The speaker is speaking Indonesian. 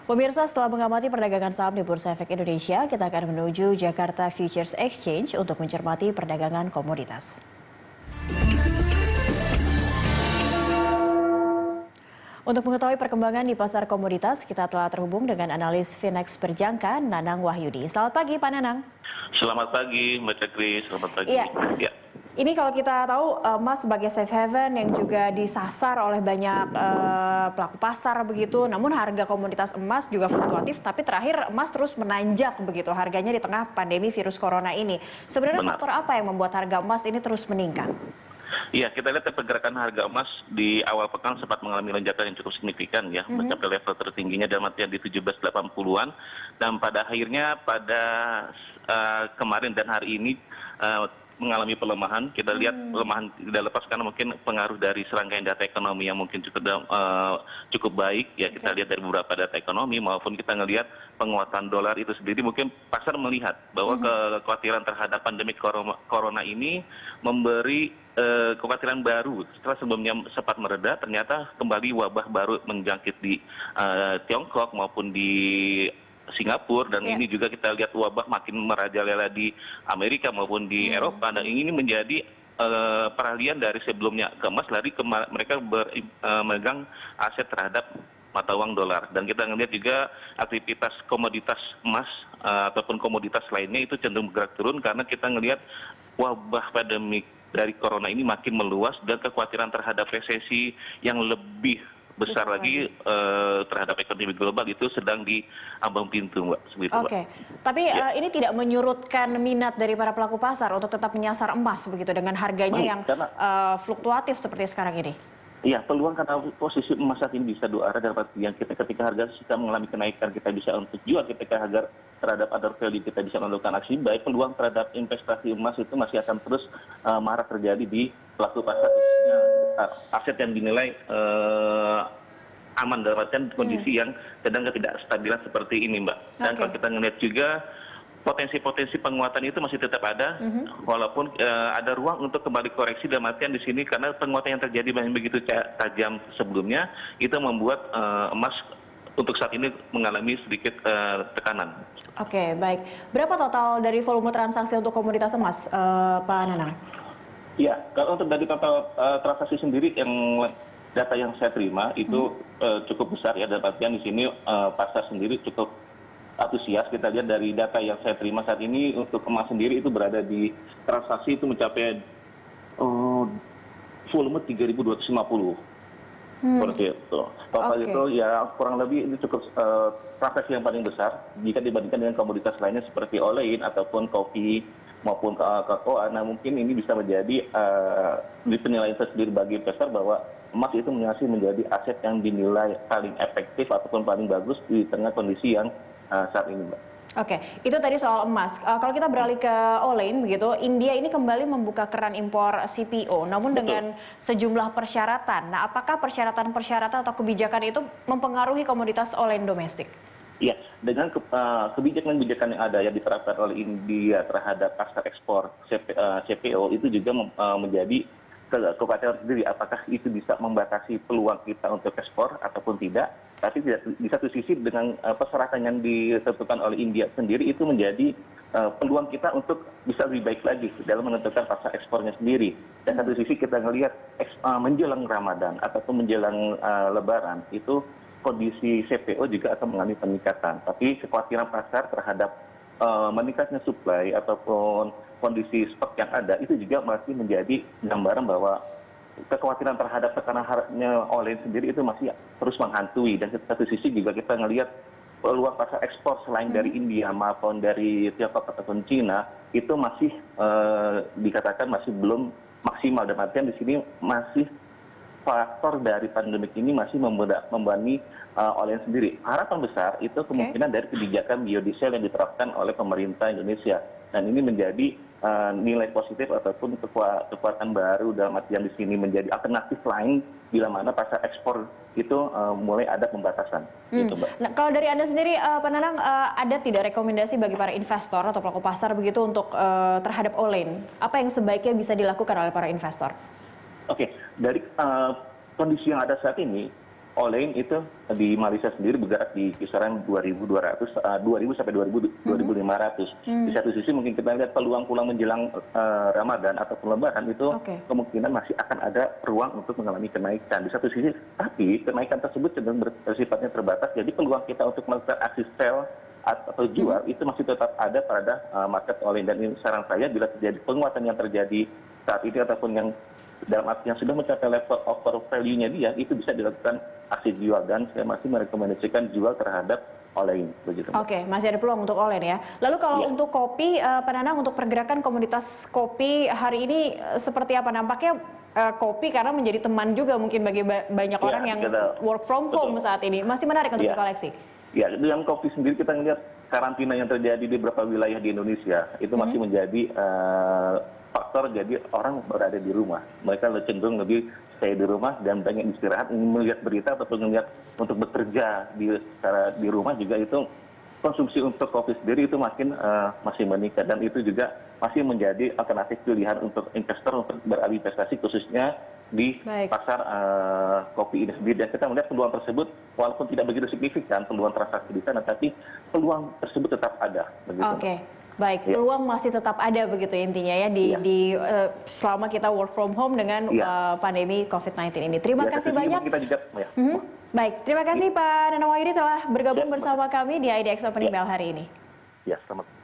Pemirsa, setelah mengamati perdagangan saham di Bursa Efek Indonesia, kita akan menuju Jakarta Futures Exchange untuk mencermati perdagangan komoditas. Untuk mengetahui perkembangan di pasar komoditas, kita telah terhubung dengan analis Finex Berjangka, Nanang Wahyudi. Selamat pagi, Pak Nanang. Selamat pagi, Mbak Cakri. Selamat pagi. Iya. Ya. Ini kalau kita tahu emas sebagai safe haven yang juga disasar oleh banyak pelaku pasar begitu, namun harga komoditas emas juga fluktuatif, tapi terakhir emas terus menanjak begitu harganya di tengah pandemi virus corona ini. Sebenarnya Benar. faktor apa yang membuat harga emas ini terus meningkat? Iya, kita lihat pergerakan harga emas di awal pekan sempat mengalami lonjakan yang cukup signifikan ya, mencapai level tertingginya dalam artian di 1780-an, dan pada akhirnya pada kemarin dan hari ini mengalami pelemahan. Kita lihat pelemahan tidak lepas karena mungkin pengaruh dari serangkaian data ekonomi yang mungkin cukup baik ya. Kita lihat dari beberapa data ekonomi maupun kita ngelihat penguatan dolar itu sendiri, mungkin pasar melihat bahwa kekhawatiran terhadap pandemi corona ini memberi kekhawatiran baru. Setelah sebelumnya sempat mereda, ternyata kembali wabah baru menjangkit di Tiongkok maupun di Singapura, dan ini juga kita lihat wabah makin merajalela di Amerika maupun di Eropa, dan ini menjadi peralihan dari sebelumnya ke emas, mereka memegang aset terhadap mata uang dolar. Dan kita melihat juga aktivitas komoditas emas ataupun komoditas lainnya itu cenderung bergerak turun karena kita melihat wabah pandemi dari corona ini makin meluas dan kekhawatiran terhadap resesi yang lebih besar lagi terhadap ekonomi global itu sedang di ambang pintu, Mbak. Oke, tapi ini tidak menyurutkan minat dari para pelaku pasar untuk tetap menyasar emas begitu dengan harganya yang fluktuatif seperti sekarang ini. Iya, peluang karena posisi emas saat ini bisa dua arah, dalam artian ketika harga sedang mengalami kenaikan kita bisa untuk jual, ketika harga terhadap other value kita bisa melakukan aksi buy. Peluang terhadap investasi emas itu masih akan terus marak terjadi di pelaku pasar, khususnya aset yang dinilai aman dalam artian kondisi yang sedang ketidakstabilan seperti ini, Mbak. Dan kalau kita melihat juga potensi-potensi penguatan itu masih tetap ada, walaupun ada ruang untuk kembali koreksi dalam artian di sini karena penguatan yang terjadi masih begitu tajam sebelumnya, itu membuat emas untuk saat ini mengalami sedikit tekanan. Oke, baik. Berapa total dari volume transaksi untuk komoditas emas, Pak Nanang? Iya, kalau untuk dari total transaksi sendiri, yang data yang saya terima itu cukup besar ya, dalam artian di sini pasar sendiri cukup antusias. Kita lihat dari data yang saya terima saat ini untuk emas sendiri itu berada di transaksi itu mencapai volume 3.250. Seperti itu. Total itu ya kurang lebih ini cukup transaksi yang paling besar jika dibandingkan dengan komoditas lainnya seperti olein ataupun kopi maupun kakao. Nah, mungkin ini bisa menjadi di penilaian tersendiri bagi investor bahwa emas itu masih menjadi aset yang dinilai paling efektif ataupun paling bagus di tengah kondisi yang saat ini, Mbak. Oke, itu tadi soal emas. Kalau kita beralih ke olein begitu, India ini kembali membuka keran impor CPO, namun dengan sejumlah persyaratan. Nah, apakah persyaratan-persyaratan atau kebijakan itu mempengaruhi komoditas olein domestik? Iya, dengan kebijakan-kebijakan yang ada yang diterapkan oleh India terhadap pasar ekspor CPO itu juga menjadi kekhawatiran sendiri, apakah itu bisa membatasi peluang kita untuk ekspor ataupun tidak. Tapi di satu sisi dengan persyaratan yang ditentukan oleh India sendiri itu menjadi peluang kita untuk bisa lebih baik lagi dalam menentukan pasar ekspornya sendiri. Dan satu sisi kita melihat menjelang Ramadan ataupun menjelang Lebaran itu kondisi CPO juga akan mengalami peningkatan. Tapi kekhawatiran pasar terhadap meningkatnya supply ataupun kondisi stok yang ada itu juga masih menjadi gambaran bahwa kekhawatiran terhadap tekanan harganya olein sendiri itu masih terus menghantui. Dan di satu sisi juga kita melihat peluang pasar ekspor selain dari India maupun dari Tiongkok ataupun Cina itu masih dikatakan masih belum maksimal. Dan artian di sini masih faktor dari pandemik ini masih membebani olein sendiri. Harapan besar itu kemungkinan dari kebijakan biodiesel yang diterapkan oleh pemerintah Indonesia. Dan ini menjadi nilai positif ataupun kekuatan baru dalam artian di sini menjadi alternatif lain bila mana pasar ekspor itu mulai ada pembatasan. Gitu, Mbak. Nah, kalau dari Anda sendiri, Pak Nanang, ada tidak rekomendasi bagi para investor atau pelaku pasar begitu untuk terhadap olein? Apa yang sebaiknya bisa dilakukan oleh para investor? Oke, dari kondisi yang ada saat ini, Olein itu di Malaysia sendiri bergerak di kisaran 2.000 sampai 2.500. Di satu sisi mungkin kita lihat peluang menjelang Ramadan atau Lebaran itu kemungkinan masih akan ada ruang untuk mengalami kenaikan. Di satu sisi, tapi kenaikan tersebut cenderung bersifatnya terbatas. Jadi peluang kita untuk melakukan aksi sell atau jual itu masih tetap ada pada market olein. Dan ini saran saya, bila terjadi penguatan yang terjadi saat ini ataupun yang dalam arti yang sudah mencapai level over value-nya dia, itu bisa dilakukan aksi jual, dan saya masih merekomendasikan jual terhadap olein. Oke, masih ada peluang untuk olein ya. Lalu kalau untuk kopi, Pak Nanang, untuk pergerakan komoditas kopi hari ini seperti apa? Nampaknya kopi karena menjadi teman juga mungkin bagi banyak orang yang work from home saat ini. Masih menarik untuk dikoleksi? Ya, dengan kopi sendiri kita melihat karantina yang terjadi di beberapa wilayah di Indonesia, itu masih menjadi faktor. Jadi orang berada di rumah, mereka cenderung lebih stay di rumah dan banyak istirahat, melihat berita ataupun melihat untuk bekerja di rumah juga. Itu konsumsi untuk kopi sendiri itu masih meningkat, dan itu juga masih menjadi alternatif pilihan untuk investor untuk beralih investasi khususnya di pasar kopi ini sendiri. Dan kita melihat peluang tersebut walaupun tidak begitu signifikan peluang transaksi di sana, tapi peluang tersebut tetap ada. Oke. Baik, peluang masih tetap ada begitu intinya ya selama kita work from home dengan pandemi COVID-19 ini. Terima kasih banyak. Kita juga, Baik, terima kasih Pak Nanang Wahyudi telah bergabung bersama kami di IDX Opening Bell hari ini. Ya, selamat.